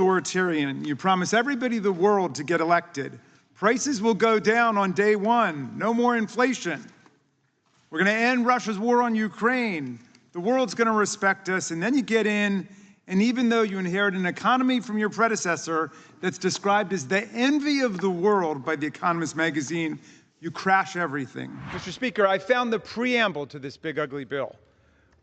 authoritarian. You promise everybody in the world to get elected. Prices will go down on day one. No more inflation. We're going to end Russia's war on Ukraine. The world's going to respect us. And then you get in, and even though you inherit an economy from your predecessor that's described as the envy of the world by The Economist magazine, you crash everything. Mr. Speaker, I found the preamble to this big ugly bill.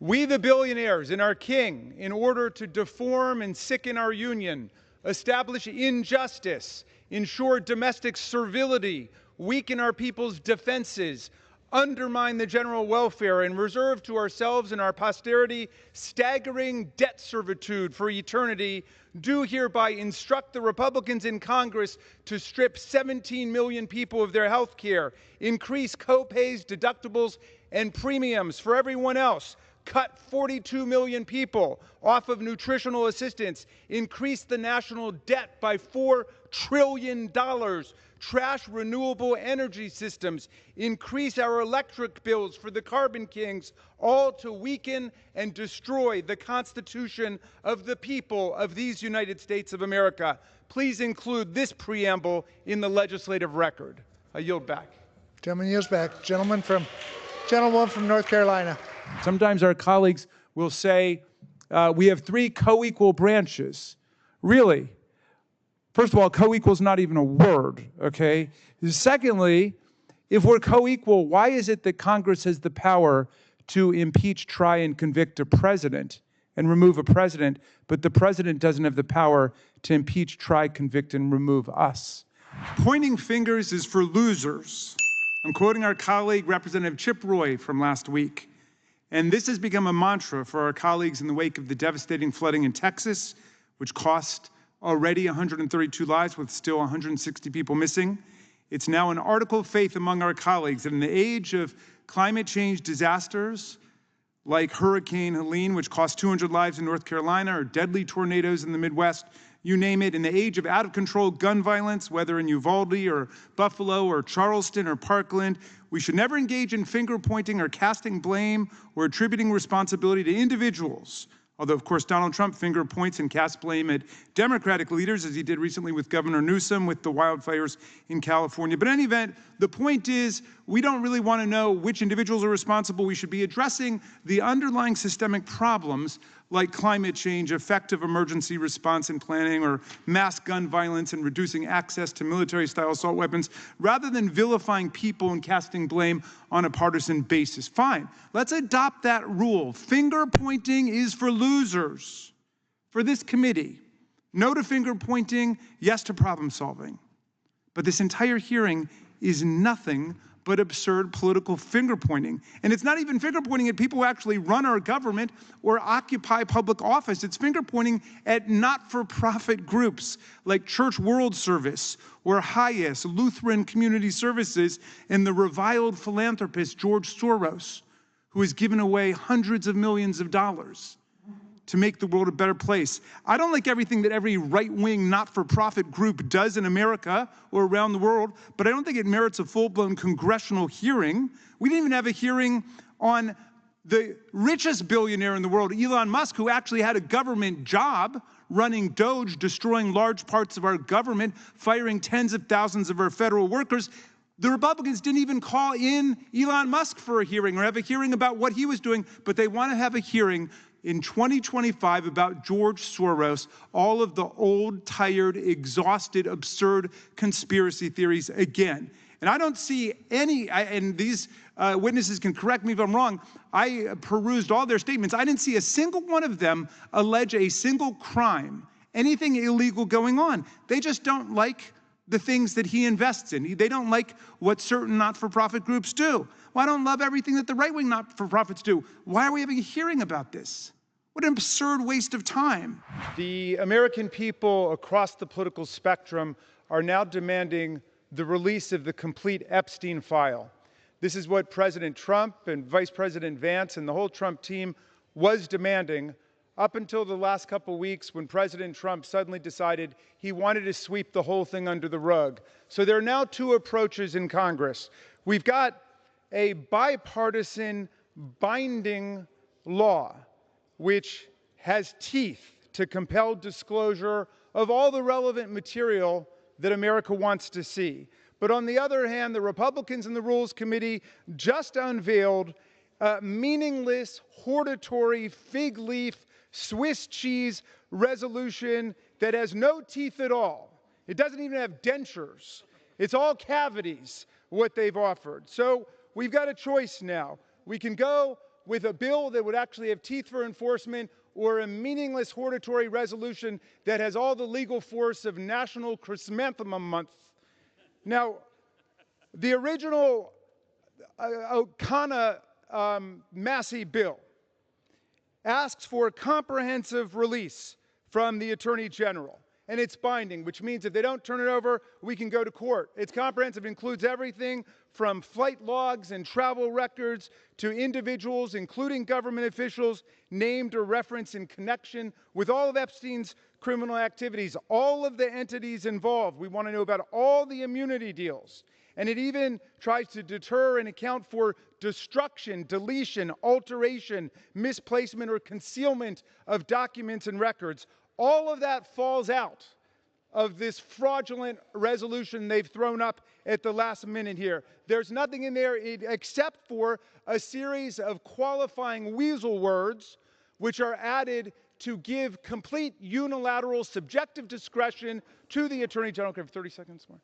We the billionaires in our king, in order to deform and sicken our union, establish injustice, ensure domestic servility, weaken our people's defenses, undermine the general welfare, and reserve to ourselves and our posterity staggering debt servitude for eternity, do hereby instruct the Republicans in Congress to strip 17 million people of their health care, increase co-pays, deductibles, and premiums for everyone else, cut 42 million people off of nutritional assistance, increase the national debt by $4 trillion, trash renewable energy systems, increase our electric bills for the carbon kings, all to weaken and destroy the Constitution of the people of these United States of America. Please include this preamble in the legislative record. I yield back. Gentleman yields back. Gentleman from North Carolina. Sometimes our colleagues will say, we have three co-equal branches. Really? First of all, co-equal is not even a word, okay? Secondly, if we're co-equal, why is it that Congress has the power to impeach, try, and convict a president and remove a president, but the president doesn't have the power to impeach, try, convict, and remove us? Pointing fingers is for losers. I'm quoting our colleague, Representative Chip Roy, from last week. And this has become a mantra for our colleagues in the wake of the devastating flooding in Texas, which cost already 132 lives with still 160 people missing. It's now an article of faith among our colleagues that in the age of climate change disasters like Hurricane Helene, which cost 200 lives in North Carolina, or deadly tornadoes in the Midwest, you name it, in the age of out-of-control gun violence, whether in Uvalde or Buffalo or Charleston or Parkland, we should never engage in finger-pointing or casting blame or attributing responsibility to individuals. Although, of course, Donald Trump finger points and casts blame at Democratic leaders, as he did recently with Governor Newsom with the wildfires in California. But in any event, the point is, we don't really want to know which individuals are responsible. We should be addressing the underlying systemic problems like climate change, effective emergency response and planning, or mass gun violence and reducing access to military-style assault weapons, rather than vilifying people and casting blame on a partisan basis. Fine, let's adopt that rule. Finger-pointing is for losers. For this committee, no to finger-pointing, yes to problem-solving. But this entire hearing is nothing but absurd political finger-pointing. And it's not even finger-pointing at people who actually run our government or occupy public office. It's finger-pointing at not-for-profit groups like Church World Service or HIAS, Lutheran Community Services, and the reviled philanthropist George Soros, who has given away hundreds of millions of dollars to make the world a better place. I don't like everything that every right-wing, not-for-profit group does in America or around the world, but I don't think it merits a full-blown congressional hearing. We didn't even have a hearing on the richest billionaire in the world, Elon Musk, who actually had a government job running Doge, destroying large parts of our government, firing tens of thousands of our federal workers. The Republicans didn't even call in Elon Musk for a hearing or have a hearing about what he was doing, but they want to have a hearing in 2025 about George Soros, all of the old, tired, exhausted, absurd conspiracy theories again. And I don't see any, and these witnesses can correct me if I'm wrong, I perused all their statements. I didn't see a single one of them allege a single crime, anything illegal going on. They just don't like the things that he invests in. They don't like what certain not-for-profit groups do. Well, I don't love everything that the right-wing not-for-profits do. Why are we having a hearing about this? What an absurd waste of time. The American people across the political spectrum are now demanding the release of the complete Epstein file. This is what President Trump and Vice President Vance and the whole Trump team was demanding up until the last couple of weeks when President Trump suddenly decided he wanted to sweep the whole thing under the rug. So there are now two approaches in Congress. We've got a bipartisan binding law which has teeth to compel disclosure of all the relevant material that America wants to see. But on the other hand, the Republicans in the Rules Committee just unveiled a meaningless, hortatory, fig leaf, Swiss cheese resolution that has no teeth at all. It doesn't even have dentures. It's all cavities, what they've offered. So we've got a choice now. We can go with a bill that would actually have teeth for enforcement, or a meaningless hortatory resolution that has all the legal force of National Chrysanthemum Month. Now, the original Massey bill asks for a comprehensive release from the Attorney General. And it's binding, which means if they don't turn it over, we can go to court. It's comprehensive. It includes everything from flight logs and travel records to individuals, including government officials, named or referenced in connection with all of Epstein's criminal activities, all of the entities involved. We want to know about all the immunity deals. And it even tries to deter and account for destruction, deletion, alteration, misplacement, or concealment of documents and records. All of that falls out of this fraudulent resolution they've thrown up at the last minute here. There's nothing in there except for a series of qualifying weasel words which are added to give complete unilateral subjective discretion to the Attorney General. Can I have 30 seconds more?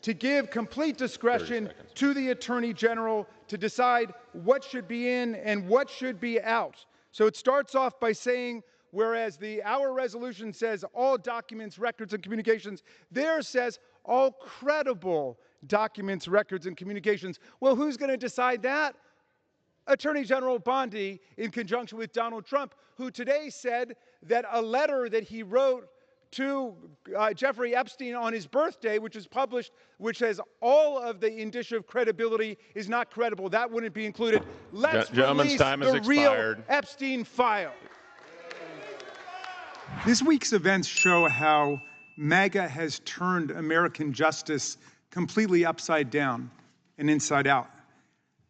To give complete discretion to the Attorney General to decide what should be in and what should be out. So it starts off by saying, whereas our resolution says all documents, records, and communications, theirs says all credible documents, records, and communications. Well, who's going to decide that? Attorney General Bondi, in conjunction with Donald Trump, who today said that a letter that he wrote to Jeffrey Epstein on his birthday, which is published, which says all of the indicia of credibility is not credible. That wouldn't be included. Let's release the real Epstein file. This week's events show how MAGA has turned American justice completely upside down and inside out.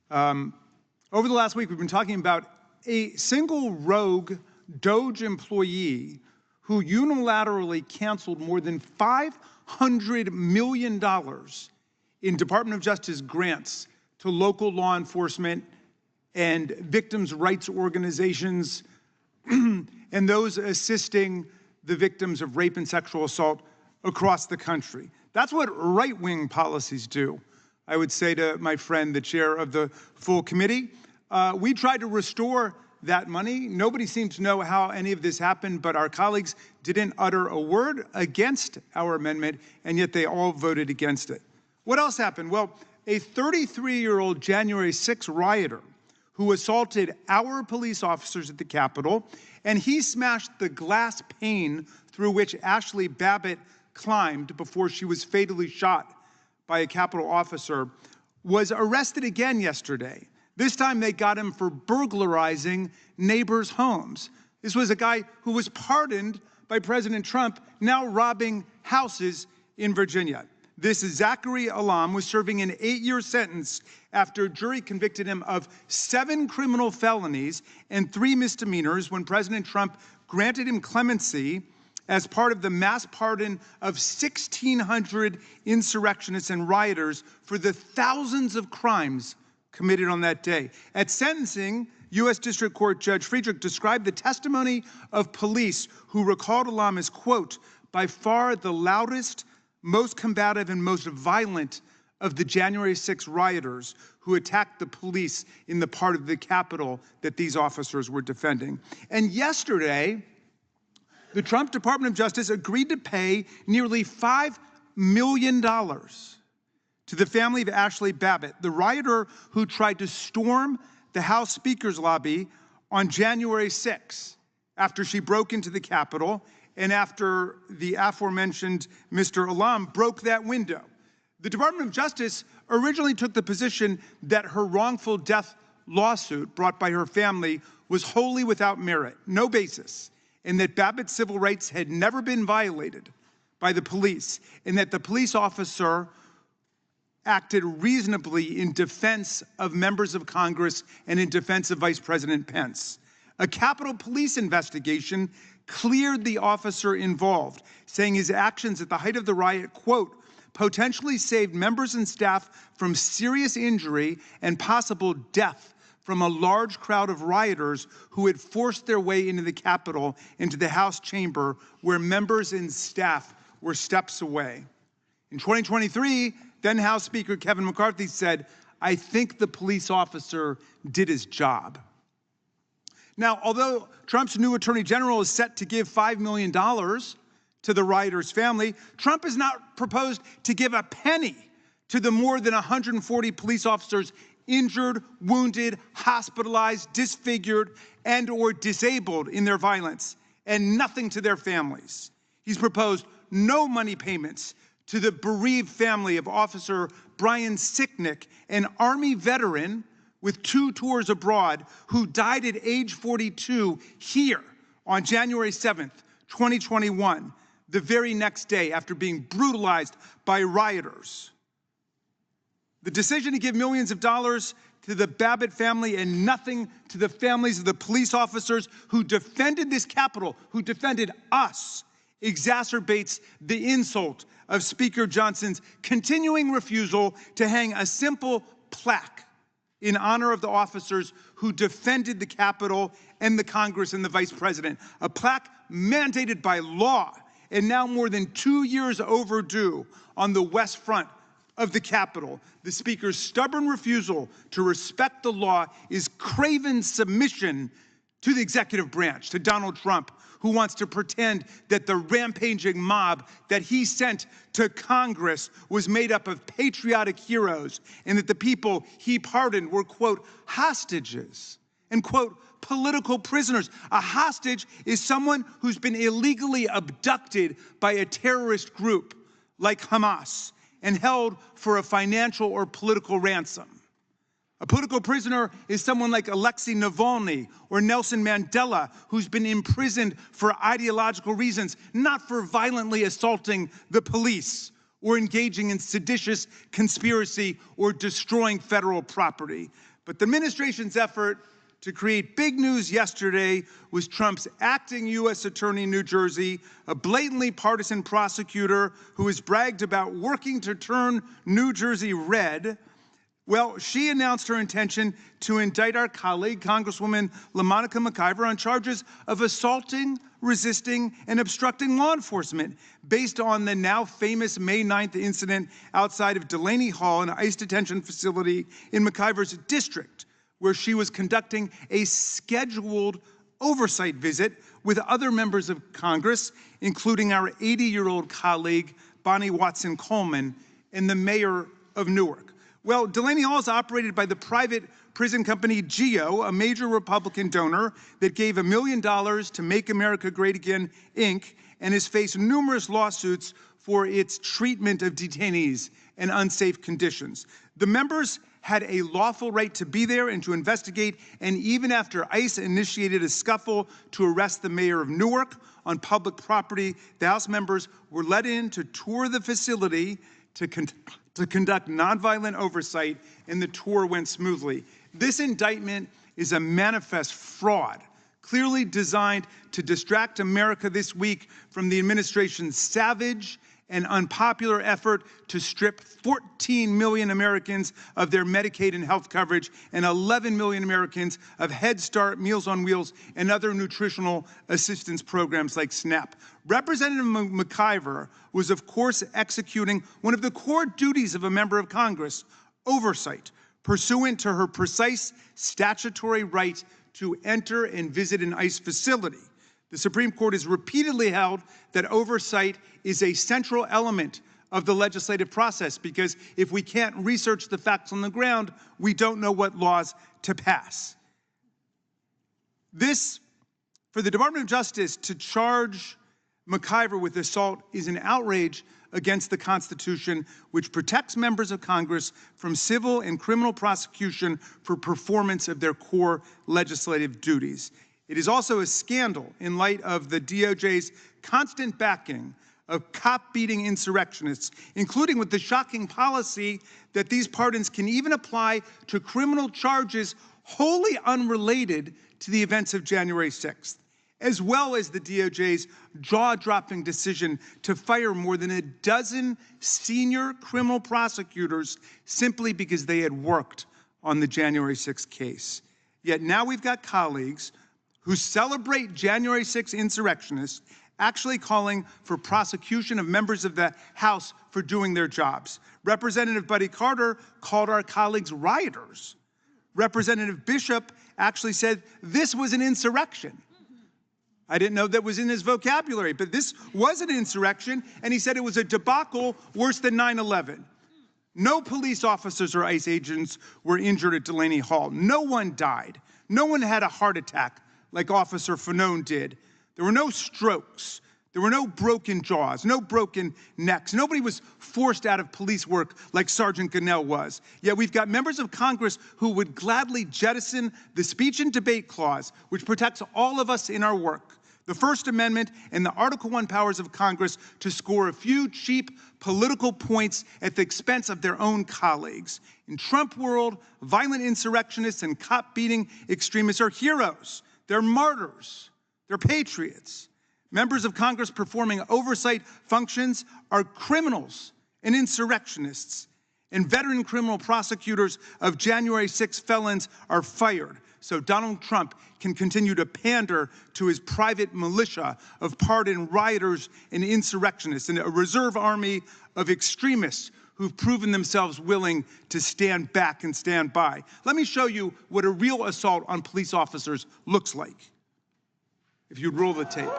Over the last week, we've been talking about a single rogue DOJ employee who unilaterally canceled more than $500 million in Department of Justice grants to local law enforcement and victims' rights organizations and those assisting the victims of rape and sexual assault across the country. That's what right-wing policies do. I would say to my friend, the chair of the full committee, we tried to restore that money. Nobody seems to know how any of this happened, but our colleagues didn't utter a word against our amendment, and yet they all voted against it. What else happened? Well, a 33-year-old January 6 rioter who assaulted our police officers at the Capitol, and he smashed the glass pane through which Ashley Babbitt climbed before she was fatally shot by a Capitol officer, was arrested again yesterday. This time they got him for burglarizing neighbors' homes. This was a guy who was pardoned by President Trump, now robbing houses in Virginia. This Zachary Alam was serving an 8-year sentence after a jury convicted him of 7 criminal felonies and 3 misdemeanors when President Trump granted him clemency as part of the mass pardon of 1,600 insurrectionists and rioters for the thousands of crimes committed on that day. At sentencing, U.S. District Court Judge Friedrich described the testimony of police who recalled Alam as, quote, by far the loudest, most combative, and most violent of the January 6 rioters who attacked the police in the part of the Capitol that these officers were defending. And yesterday, the Trump Department of Justice agreed to pay nearly $5 million to the family of Ashley Babbitt, the rioter who tried to storm the House Speaker's lobby on January 6 after she broke into the Capitol and after the aforementioned Mr. Alam broke that window. The Department of Justice originally took the position that her wrongful death lawsuit brought by her family was wholly without merit, no basis, and that Babbitt's civil rights had never been violated by the police, and that the police officer acted reasonably in defense of members of Congress and in defense of Vice President Pence. A Capitol Police investigation cleared the officer involved, saying his actions at the height of the riot, quote, potentially saved members and staff from serious injury and possible death from a large crowd of rioters who had forced their way into the Capitol, into the House chamber, where members and staff were steps away. In 2023, then House Speaker Kevin McCarthy said, I think the police officer did his job. Now, although Trump's new attorney general is set to give $5 million to the rioters' family, Trump has not proposed to give a penny to the more than 140 police officers injured, wounded, hospitalized, disfigured, and or disabled in their violence, and nothing to their families. He's proposed no money payments to the bereaved family of Officer Brian Sicknick, an Army veteran with 2 tours abroad who died at age 42 here on January 7th, 2021, the very next day after being brutalized by rioters. The decision to give millions of dollars to the Babbitt family and nothing to the families of the police officers who defended this Capitol, who defended us, exacerbates the insult of Speaker Johnson's continuing refusal to hang a simple plaque in honor of the officers who defended the Capitol and the Congress and the Vice President. A plaque mandated by law and now more than 2 years overdue on the West Front of the Capitol. The Speaker's stubborn refusal to respect the law is craven submission to the executive branch, to Donald Trump, who wants to pretend that the rampaging mob that he sent to Congress was made up of patriotic heroes and that the people he pardoned were, quote, hostages and, quote, political prisoners. A hostage is someone who's been illegally abducted by a terrorist group like Hamas and held for a financial or political ransom. A political prisoner is someone like Alexei Navalny or Nelson Mandela, who's been imprisoned for ideological reasons, not for violently assaulting the police or engaging in seditious conspiracy or destroying federal property. But the administration's effort to create big news yesterday was Trump's acting U.S. attorney in New Jersey, a blatantly partisan prosecutor who has bragged about working to turn New Jersey red. Well, she announced her intention to indict our colleague, Congresswoman LaMonica McIver, on charges of assaulting, resisting, and obstructing law enforcement based on the now famous May 9th incident outside of Delaney Hall, an ICE detention facility in McIver's district, where she was conducting a scheduled oversight visit with other members of Congress, including our 80-year-old colleague, Bonnie Watson-Coleman, and the mayor of Newark. Well, Delaney Hall is operated by the private prison company GEO, a major Republican donor that gave $1 million to Make America Great Again, Inc., and has faced numerous lawsuits for its treatment of detainees and unsafe conditions. The members had a lawful right to be there and to investigate, and even after ICE initiated a scuffle to arrest the mayor of Newark on public property, the House members were let in to tour the facility to conduct nonviolent oversight, and the tour went smoothly. This indictment is a manifest fraud, clearly designed to distract America this week from the administration's savage and unpopular effort to strip 14 million Americans of their Medicaid and health coverage and 11 million Americans of Head Start, Meals on Wheels, and other nutritional assistance programs like SNAP. Representative McIver was, of course, executing one of the core duties of a member of Congress, oversight, pursuant to her precise statutory right to enter and visit an ICE facility. The Supreme Court has repeatedly held that oversight is a central element of the legislative process, because if we can't research the facts on the ground, we don't know what laws to pass. This, for the Department of Justice to charge McIver with assault, is an outrage against the Constitution, which protects members of Congress from civil and criminal prosecution for performance of their core legislative duties. It is also a scandal in light of the DOJ's constant backing of cop-beating insurrectionists, including with the shocking policy that these pardons can even apply to criminal charges wholly unrelated to the events of January 6th. as well as the DOJ's jaw-dropping decision to fire more than a dozen senior criminal prosecutors simply because they had worked on the January 6th case. Yet now we've got colleagues who celebrate January 6th insurrectionists actually calling for prosecution of members of the House for doing their jobs. Representative Buddy Carter called our colleagues rioters. Representative Bishop actually said this was an insurrection. I didn't know that was in his vocabulary, but this was an insurrection, and he said it was a debacle worse than 9/11. No police officers or ICE agents were injured at Delaney Hall. No one died. No one had a heart attack like Officer Fanone did. There were no strokes. There were no broken jaws, no broken necks. Nobody was forced out of police work like Sergeant Gonell was. Yet we've got members of Congress who would gladly jettison the speech and debate clause, which protects all of us in our work, the First Amendment and the Article I powers of Congress, to score a few cheap political points at the expense of their own colleagues. In Trump world, violent insurrectionists and cop-beating extremists are heroes. They're martyrs. They're patriots. Members of Congress performing oversight functions are criminals and insurrectionists. And veteran criminal prosecutors of January 6 felons are fired, so Donald Trump can continue to pander to his private militia of pardoned rioters and insurrectionists, and a reserve army of extremists who've proven themselves willing to stand back and stand by. Let me show you what a real assault on police officers looks like. If you'd roll the tape.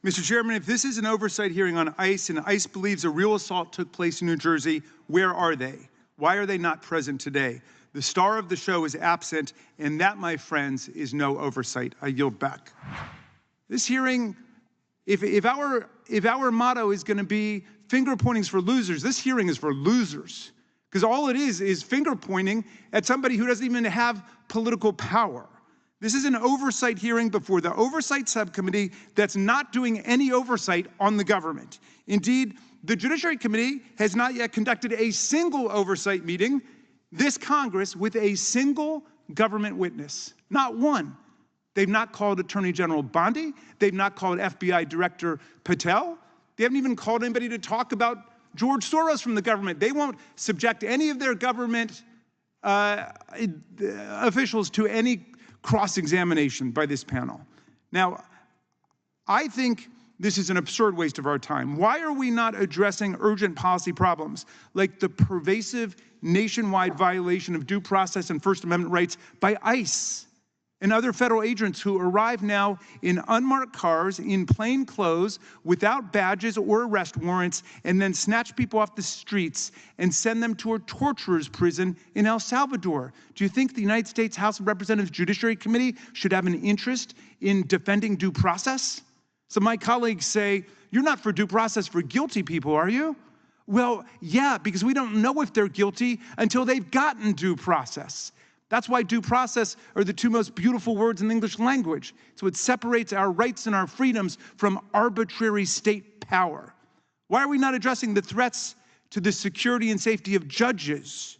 Mr. Chairman, if this is an oversight hearing on ICE and ICE believes a real assault took place in New Jersey, where are they? Why are they not present today? The star of the show is absent, and that, my friends, is no oversight. I yield back. This hearing, if our motto is going to be finger pointings for losers, this hearing is for losers. Because all it is finger pointing at somebody who doesn't even have political power. This is an oversight hearing before the Oversight Subcommittee that's not doing any oversight on the government. Indeed, the Judiciary Committee has not yet conducted a single oversight meeting this Congress with a single government witness. Not one. They've not called Attorney General Bondi. They've not called FBI Director Patel. They haven't even called anybody to talk about George Soros from the government. They won't subject any of their government officials to any cross-examination by this panel. Now, I think this is an absurd waste of our time. Why are we not addressing urgent policy problems like the pervasive nationwide violation of due process and First Amendment rights by ICE and other federal agents who arrive now in unmarked cars, in plain clothes, without badges or arrest warrants, and then snatch people off the streets and send them to a torturer's prison in El Salvador? Do you think the United States House of Representatives Judiciary Committee should have an interest in defending due process? So my colleagues say, you're not for due process for guilty people, are you? Well, yeah, because we don't know if they're guilty until they've gotten due process. That's why due process are the two most beautiful words in the English language. So it separates our rights and our freedoms from arbitrary state power. Why are we not addressing the threats to the security and safety of judges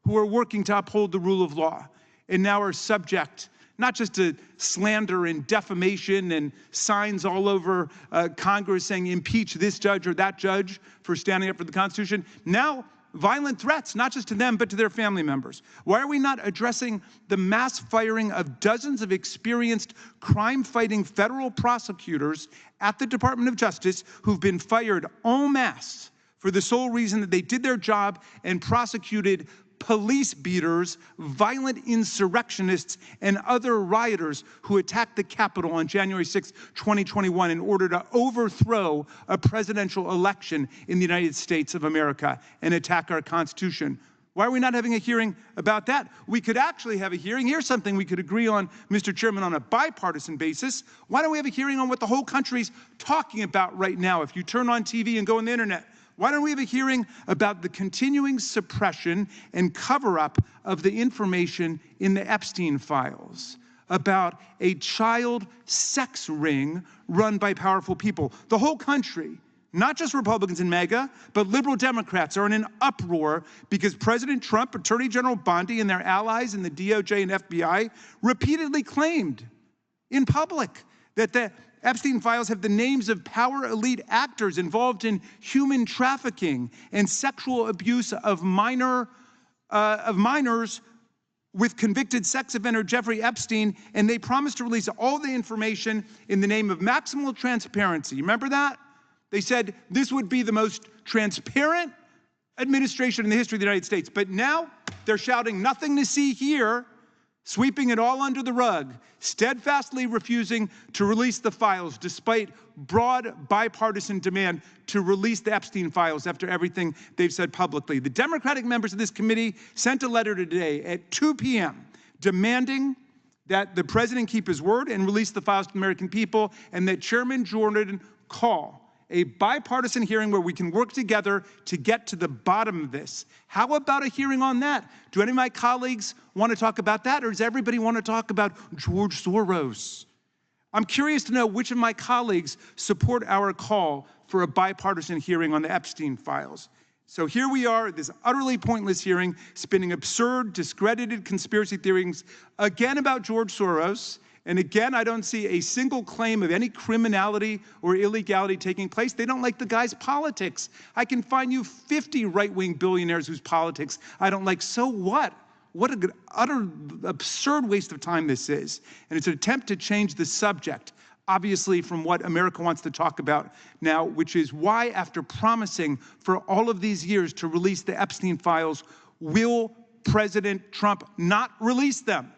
who are working to uphold the rule of law and now are subject not just to slander and defamation and signs all over Congress saying impeach this judge or that judge for standing up for the Constitution, now violent threats, not just to them, but to their family members? Why are we not addressing the mass firing of dozens of experienced crime-fighting federal prosecutors at the Department of Justice who've been fired en masse for the sole reason that they did their job and prosecuted police beaters, violent insurrectionists, and other rioters who attacked the Capitol on January 6, 2021 in order to overthrow a presidential election in the United States of America and attack our Constitution. Why are we not having a hearing about that? We could actually have a hearing. Here's something we could agree on, Mr. Chairman, on a bipartisan basis. Why don't we have a hearing on what the whole country's talking about right now? If you turn on TV and go on the internet, why don't we have a hearing about the continuing suppression and cover-up of the information in the Epstein files, about a child sex ring run by powerful people? The whole country, not just Republicans and MAGA, but liberal Democrats are in an uproar because President Trump, Attorney General Bondi, and their allies in the DOJ and FBI repeatedly claimed in public that the Epstein files have the names of power elite actors involved in human trafficking and sexual abuse of minors with convicted sex offender Jeffrey Epstein, and they promised to release all the information in the name of maximal transparency. Remember that? They said this would be the most transparent administration in the history of the United States. But now they're shouting nothing to see here, sweeping it all under the rug, steadfastly refusing to release the files despite broad bipartisan demand to release the Epstein files after everything they've said publicly. The Democratic members of this committee sent a letter today at 2 p.m. demanding that the president keep his word and release the files to the American people, and that Chairman Jordan call a bipartisan hearing where we can work together to get to the bottom of this. How about a hearing on that? Do any of my colleagues want to talk about that, or does everybody want to talk about George Soros? I'm curious to know which of my colleagues support our call for a bipartisan hearing on the Epstein files. So here we are at this utterly pointless hearing, spinning absurd, discredited conspiracy theories, again about George Soros. And again, I don't see a single claim of any criminality or illegality taking place. They don't like the guy's politics. I can find you 50 right-wing billionaires whose politics I don't like. So what? What an utter absurd waste of time this is. And it's an attempt to change the subject, obviously, from what America wants to talk about now, which is why, after promising for all of these years to release the Epstein files, will President Trump not release them?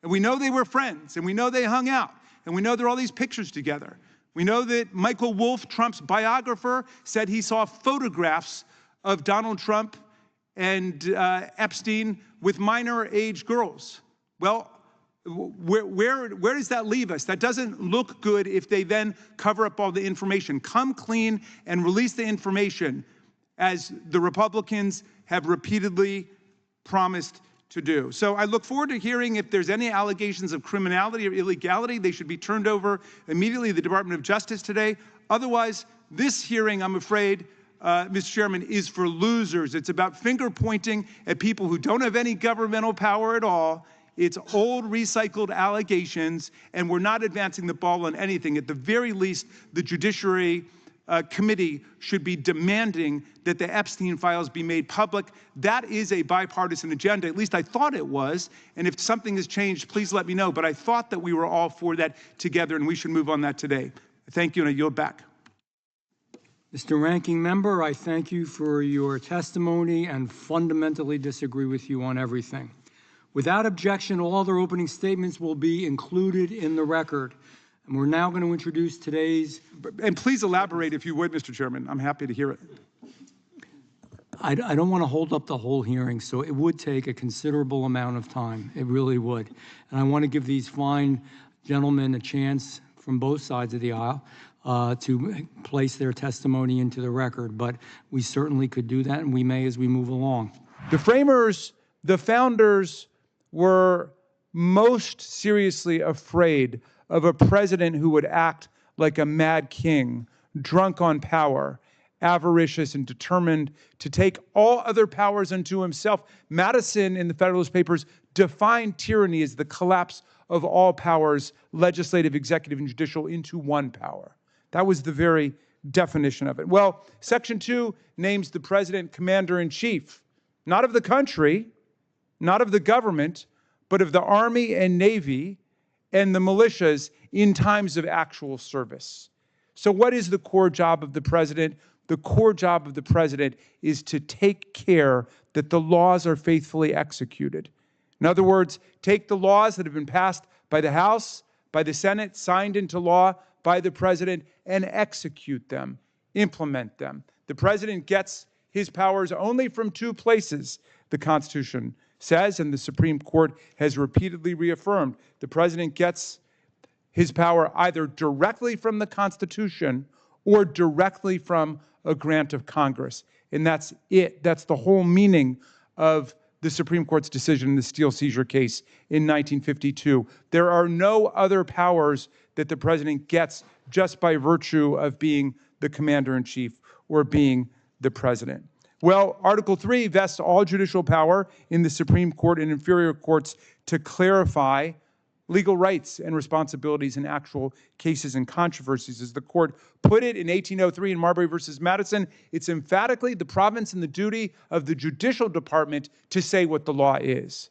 And we know they were friends, and we know they hung out, and we know there are all these pictures together. We know that Michael Wolff, Trump's biographer, said he saw photographs of Donald Trump and Epstein with minor-age girls. Well, where does that leave us? That doesn't look good if they then cover up all the information. Come clean and release the information, as the Republicans have repeatedly promised to do. So I look forward to hearing if there's any allegations of criminality or illegality. They should be turned over immediately to the Department of Justice today. Otherwise, this hearing, I'm afraid, Mr. Chairman, is for losers. It's about finger pointing at people who don't have any governmental power at all. It's old, recycled allegations, and we're not advancing the ball on anything. At the very least, the Judiciary Committee should be demanding that the Epstein files be made public. That is a bipartisan agenda. At least I thought it was. And if something has changed, please let me know. But I thought that we were all for that together, and we should move on that today. Thank you, and I yield back. Mr. Ranking Member, I thank you for your testimony and fundamentally disagree with you on everything. Without objection, all other opening statements will be included in the record. And we're now going to introduce today's... And please elaborate if you would, Mr. Chairman. I'm happy to hear it. I don't want to hold up the whole hearing, so it would take a considerable amount of time. It really would. And I want to give these fine gentlemen a chance from both sides of the aisle to place their testimony into the record. But we certainly could do that, and we may as we move along. The framers, the founders, were most seriously afraid of a president who would act like a mad king, drunk on power, avaricious and determined to take all other powers unto himself. Madison, in the Federalist Papers, defined tyranny as the collapse of all powers, legislative, executive, and judicial, into one power. That was the very definition of it. Well, Section 2 names the president commander-in-chief, not of the country, not of the government, but of the Army and Navy and the militias in times of actual service. So what is the core job of the president? the core job of the president is to take care that the laws are faithfully executed. In other words, take the laws that have been passed by the House, by the Senate, signed into law by the president, and execute them, implement them. The president gets his powers only from two places, the Constitution says, and the Supreme Court has repeatedly reaffirmed. The president gets his power either directly from the Constitution or directly from a grant of Congress. And that's it. That's the whole meaning of the Supreme Court's decision in the Steele seizure case in 1952. There are no other powers that the president gets just by virtue of being the commander-in-chief or being the president. Well, Article 3 vests all judicial power in the Supreme Court and inferior courts to clarify legal rights and responsibilities in actual cases and controversies. As the court put it in 1803 in Marbury versus Madison, it's emphatically the province and the duty of the judicial department to say what the law is.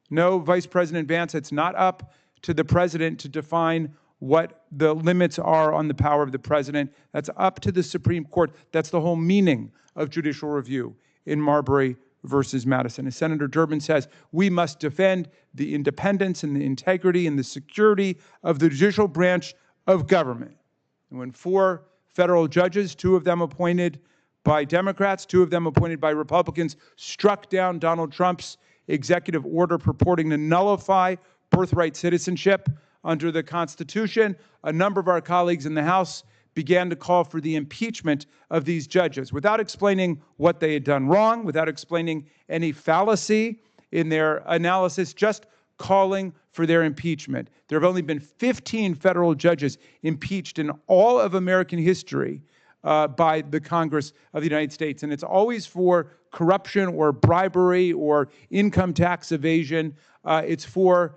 No, Vice President Vance, it's not up to the president to define what the limits are on the power of the president. That's up to the Supreme Court. That's the whole meaning of judicial review in Marbury versus Madison. As Senator Durbin says, we must defend the independence and the integrity and the security of the judicial branch of government. And when 4 federal judges, 2 of them appointed by Democrats, 2 of them appointed by Republicans, struck down Donald Trump's executive order purporting to nullify birthright citizenship under the Constitution, a number of our colleagues in the House began to call for the impeachment of these judges without explaining what they had done wrong, without explaining any fallacy in their analysis, just calling for their impeachment. There have only been 15 federal judges impeached in all of American history by the Congress of the United States. And it's always for corruption or bribery or income tax evasion. It's for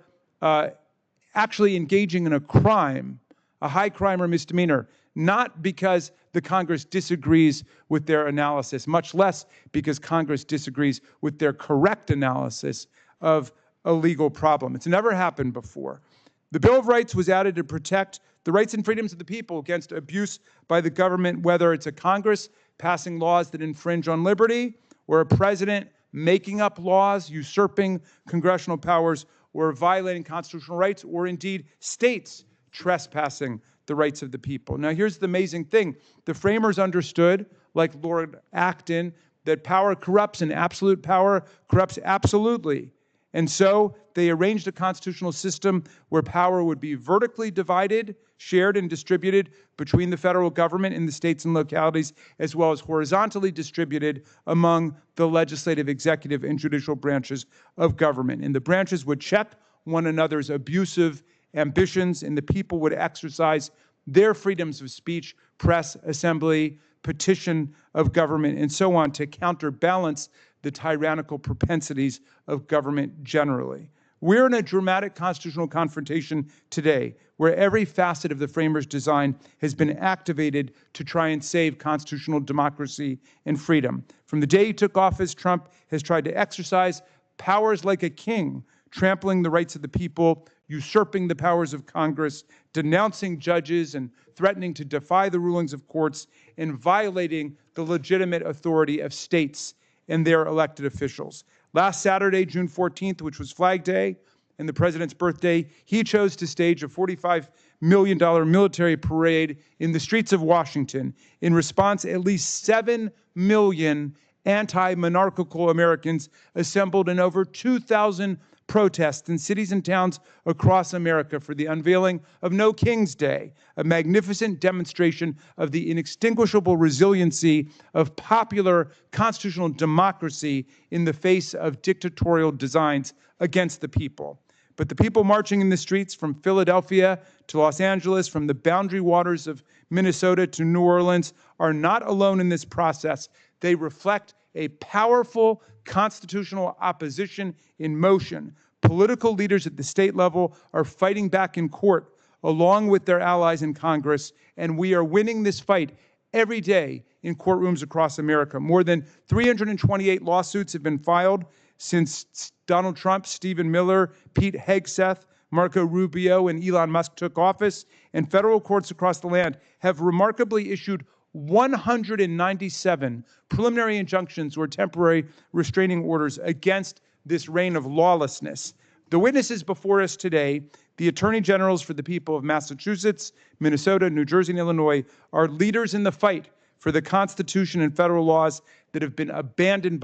actually engaging in a crime, a high crime or misdemeanor, not because the Congress disagrees with their analysis, much less because Congress disagrees with their correct analysis of a legal problem. It's never happened before. The Bill of Rights was added to protect the rights and freedoms of the people against abuse by the government, whether it's a Congress passing laws that infringe on liberty, or a president making up laws, usurping congressional powers, or violating constitutional rights, or indeed states trespassing the rights of the people. Now, here's the amazing thing. The framers understood, like Lord Acton, that power corrupts and absolute power corrupts absolutely. And so they arranged a constitutional system where power would be vertically divided, shared and distributed between the federal government and the states and localities, as well as horizontally distributed among the legislative, executive, and judicial branches of government. And the branches would check one another's abusive ambitions, and the people would exercise their freedoms of speech, press, assembly, petition of government, and so on to counterbalance the tyrannical propensities of government generally. We're in a dramatic constitutional confrontation today where every facet of the framers' design has been activated to try and save constitutional democracy and freedom. From the day he took office, Trump has tried to exercise powers like a king, trampling the rights of the people, usurping the powers of Congress, denouncing judges and threatening to defy the rulings of courts, and violating the legitimate authority of states and their elected officials. Last Saturday, June 14th, which was Flag Day and the president's birthday, he chose to stage a $45 million military parade in the streets of Washington. In response, at least 7 million anti-monarchical Americans assembled in over 2,000 protests in cities and towns across America for the unveiling of No King's Day, a magnificent demonstration of the inextinguishable resiliency of popular constitutional democracy in the face of dictatorial designs against the people. But the people marching in the streets from Philadelphia to Los Angeles, from the boundary waters of Minnesota to New Orleans, are not alone in this process. They reflect a powerful constitutional opposition in motion. Political leaders at the state level are fighting back in court along with their allies in Congress, and we are winning this fight every day in courtrooms across America. More than 328 lawsuits have been filed since Donald Trump, Stephen Miller, Pete Hegseth, Marco Rubio, and Elon Musk took office, and federal courts across the land have remarkably issued 197 preliminary injunctions or temporary restraining orders against this reign of lawlessness. The witnesses before us today, the attorney generals for the people of Massachusetts, Minnesota, New Jersey, and Illinois, are leaders in the fight for the Constitution and federal laws that have been abandoned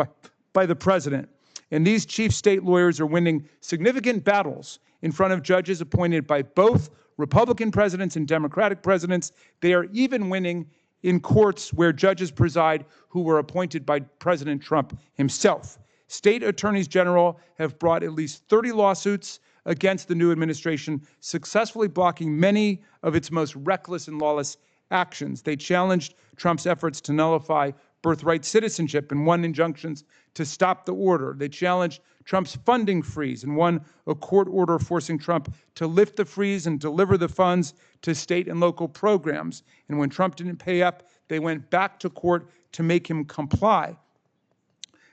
by the president. And these chief state lawyers are winning significant battles in front of judges appointed by both Republican presidents and Democratic presidents. They are even winning in courts where judges preside who were appointed by President Trump himself. State attorneys general have brought at least 30 lawsuits against the new administration, successfully blocking many of its most reckless and lawless actions. They challenged Trump's efforts to nullify birthright citizenship and won injunctions to stop the order. They challenged Trump's funding freeze and won a court order forcing Trump to lift the freeze and deliver the funds to state and local programs. And when Trump didn't pay up, they went back to court to make him comply.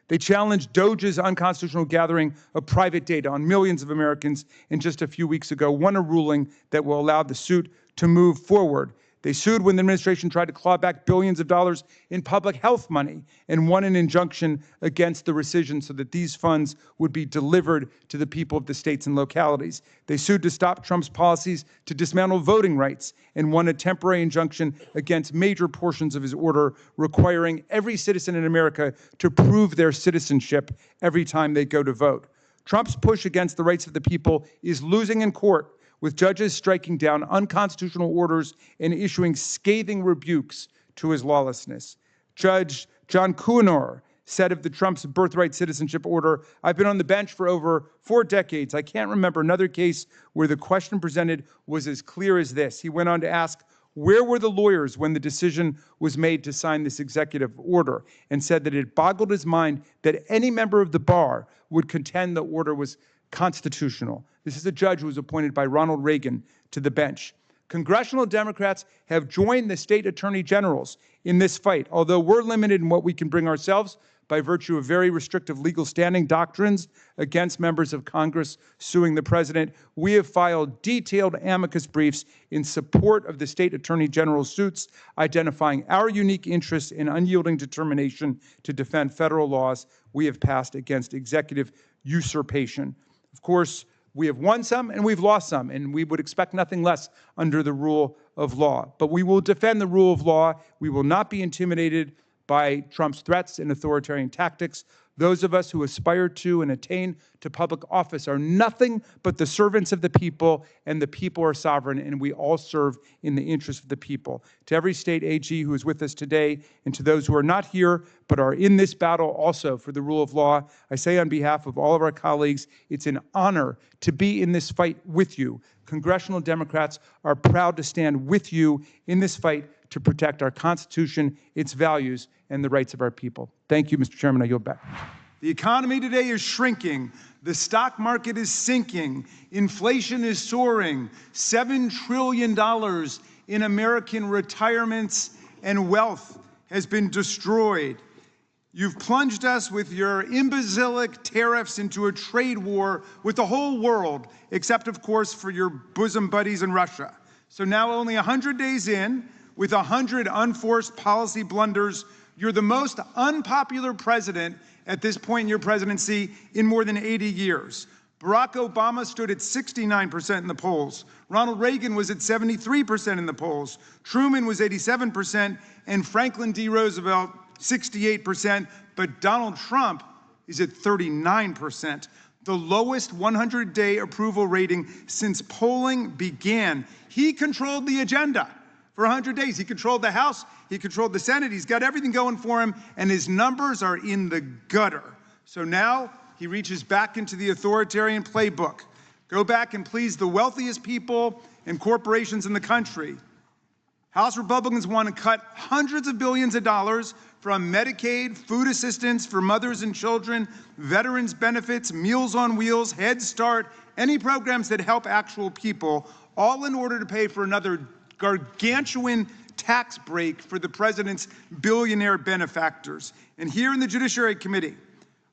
They challenged DOJ's unconstitutional gathering of private data on millions of Americans, and just a few weeks ago won a ruling that will allow the suit to move forward. They sued when the administration tried to claw back billions of dollars in public health money and won an injunction against the rescission so that these funds would be delivered to the people of the states and localities. They sued to stop Trump's policies to dismantle voting rights and won a temporary injunction against major portions of his order requiring every citizen in America to prove their citizenship every time they go to vote. Trump's push against the rights of the people is losing in court, with judges striking down unconstitutional orders and issuing scathing rebukes to his lawlessness. Judge John Kuhnor said of the Trump's birthright citizenship order, "I've been on the bench for over 4 decades. I can't remember another case where the question presented was as clear as this." He went on to ask, where were the lawyers when the decision was made to sign this executive order, and said that it boggled his mind that any member of the bar would contend the order was constitutional. This is a judge who was appointed by Ronald Reagan to the bench. Congressional Democrats have joined the state attorney generals in this fight. Although we're limited in what we can bring ourselves by virtue of very restrictive legal standing doctrines against members of Congress suing the president, we have filed detailed amicus briefs in support of the state attorney general's suits, identifying our unique interests and unyielding determination to defend federal laws we have passed against executive usurpation. Of course, we have won some and we've lost some, and we would expect nothing less under the rule of law. But we will defend the rule of law. We will not be intimidated by Trump's threats and authoritarian tactics. Those of us who aspire to and attain to public office are nothing but the servants of the people, and the people are sovereign, and we all serve in the interest of the people. To every state AG who is with us today, and to those who are not here but are in this battle also for the rule of law, I say on behalf of all of our colleagues, it's an honor to be in this fight with you. Congressional Democrats are proud to stand with you in this fight to protect our Constitution, its values, and the rights of our people. Thank you, Mr. Chairman. I yield back. The economy today is shrinking. The stock market is sinking. Inflation is soaring. $7 trillion in American retirements and wealth has been destroyed. You've plunged us with your imbecilic tariffs into a trade war with the whole world, except, of course, for your bosom buddies in Russia. So now, only 100 days in, with 100 unforced policy blunders, you're the most unpopular president at this point in your presidency in more than 80 years. Barack Obama stood at 69% in the polls. Ronald Reagan was at 73% in the polls. Truman was 87%, and Franklin D. Roosevelt, 68%. But Donald Trump is at 39%, the lowest 100-day approval rating since polling began. He controlled the agenda for 100 days. He controlled the House. He controlled the Senate. He's got everything going for him, and his numbers are in the gutter. So now he reaches back into the authoritarian playbook. Go back and please the wealthiest people and corporations in the country. House Republicans want to cut hundreds of billions of dollars from Medicaid, food assistance for mothers and children, veterans benefits, Meals on Wheels, Head Start, any programs that help actual people, all in order to pay for another gargantuan tax break for the president's billionaire benefactors. And here in the Judiciary Committee,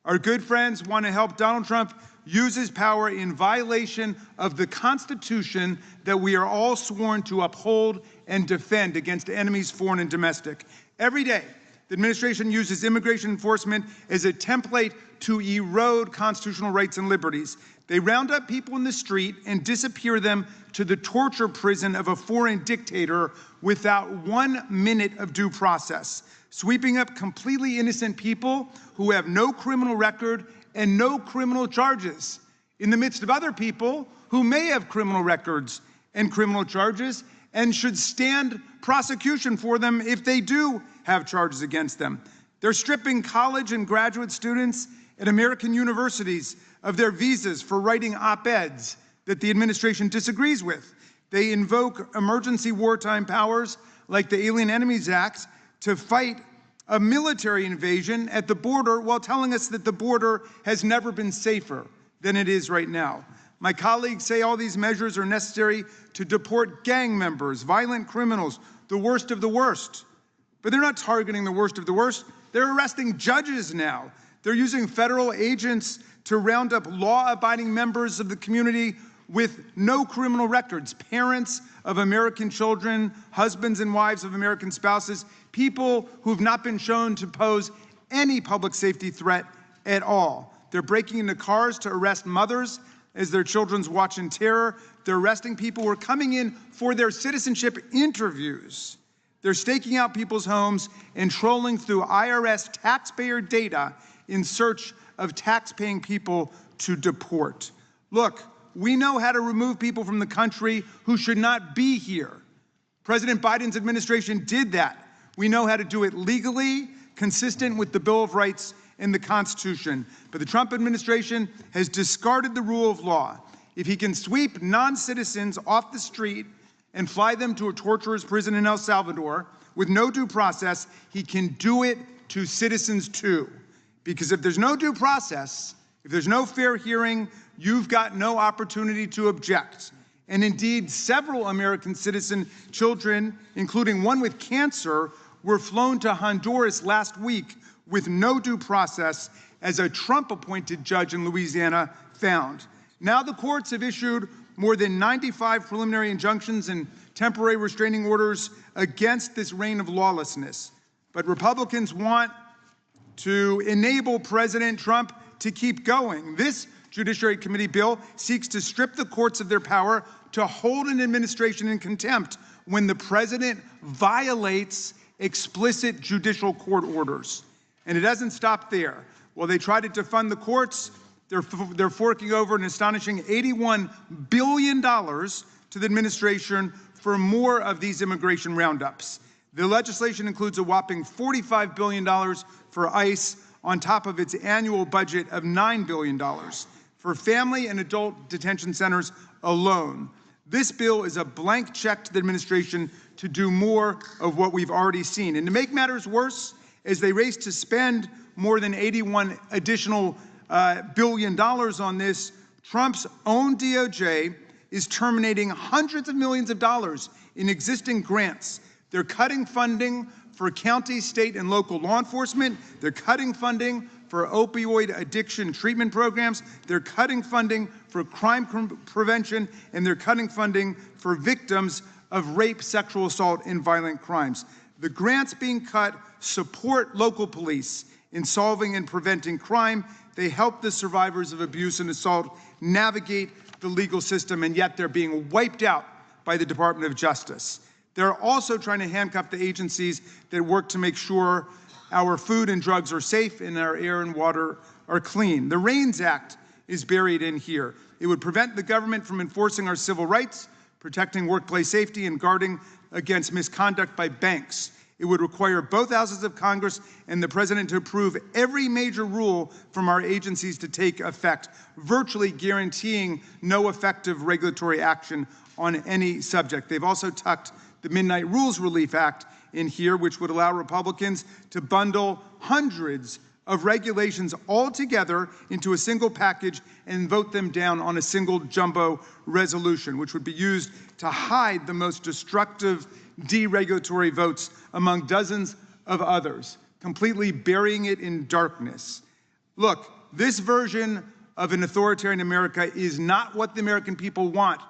Our good friends want to help Donald Trump use his power in violation of the Constitution that we are all sworn to uphold and defend against enemies, foreign and domestic. Every day, the administration uses immigration enforcement as a template to erode constitutional rights and liberties. They round up people in the street and disappear them to the torture prison of a foreign dictator without 1 minute of due process, sweeping up completely innocent people who have no criminal record and no criminal charges, in the midst of other people who may have criminal records and criminal charges and should stand prosecution for them if they do have charges against them. They're stripping college and graduate students at American universities of their visas for writing op-eds that the administration disagrees with. They invoke emergency wartime powers like the Alien Enemies Act to fight a military invasion at the border while telling us that the border has never been safer than it is right now. My colleagues say all these measures are necessary to deport gang members, violent criminals, the worst of the worst. But they're not targeting the worst of the worst. They're arresting judges now. They're using federal agents to round up law-abiding members of the community with no criminal records, parents of American children, husbands and wives of American spouses, people who have not been shown to pose any public safety threat at all. They're breaking into cars to arrest mothers as their children's watch in terror. They're arresting people who are coming in for their citizenship interviews. They're staking out people's homes and trolling through IRS taxpayer data in search of tax-paying people to deport. Look, we know how to remove people from the country who should not be here. President Biden's administration did that. We know how to do it legally, consistent with the Bill of Rights and the Constitution. But the Trump administration has discarded the rule of law. If he can sweep non-citizens off the street and fly them to a torturer's prison in El Salvador with no due process, he can do it to citizens too. Because if there's no due process, if there's no fair hearing, you've got no opportunity to object. And indeed, several American citizen children, including one with cancer, were flown to Honduras last week with no due process, as a Trump-appointed judge in Louisiana found. Now the courts have issued more than 95 preliminary injunctions and temporary restraining orders against this reign of lawlessness. But Republicans want to enable President Trump to keep going. This Judiciary Committee bill seeks to strip the courts of their power to hold an administration in contempt when the president violates explicit judicial court orders. And it doesn't stop there. While they try to defund the courts, they're forking over an astonishing $81 billion to the administration for more of these immigration roundups. The legislation includes a whopping $45 billion for ICE on top of its annual budget of $9 billion for family and adult detention centers alone. This bill is a blank check to the administration to do more of what we've already seen. And to make matters worse, as they race to spend more than $81 additional billion on this, Trump's own DOJ is terminating hundreds of millions of dollars in existing grants. They're cutting funding for county, state, and local law enforcement. They're cutting funding for opioid addiction treatment programs. They're cutting funding for crime prevention, and they're cutting funding for victims of rape, sexual assault, and violent crimes. The grants being cut support local police in solving and preventing crime. They help the survivors of abuse and assault navigate the legal system, and yet they're being wiped out by the Department of Justice. They're also trying to handcuff the agencies that work to make sure our food and drugs are safe and our air and water are clean. The REINS Act is buried in here. It would prevent the government from enforcing our civil rights, protecting workplace safety, and guarding against misconduct by banks. It would require both houses of Congress and the president to approve every major rule from our agencies to take effect, virtually guaranteeing no effective regulatory action on any subject. They've also tucked the Midnight Rules Relief Act in here, which would allow Republicans to bundle hundreds of regulations all together into a single package and vote them down on a single jumbo resolution, which would be used to hide the most destructive deregulatory votes among dozens of others, completely burying it in darkness. Look, This version of an authoritarian America is not what the American people want.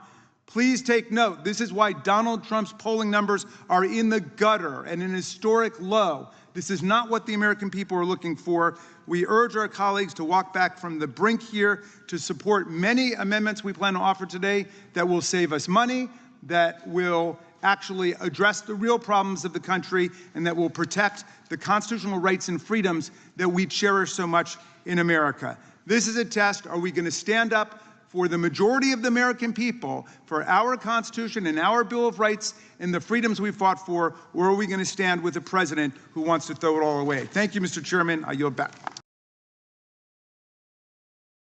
Please take note. This is why Donald Trump's polling numbers are in the gutter and an historic low. This is not what the American people are looking for. We urge our colleagues to walk back from the brink here to support many amendments we plan to offer today that will save us money, that will actually address the real problems of the country, and that will protect the constitutional rights and freedoms that we cherish so much in America. This is a test. Are we going to stand up for the majority of the American people, for our Constitution and our Bill of Rights and the freedoms we fought for, or are we going to stand with a president who wants to throw it all away? Thank you, Mr. Chairman. I yield back.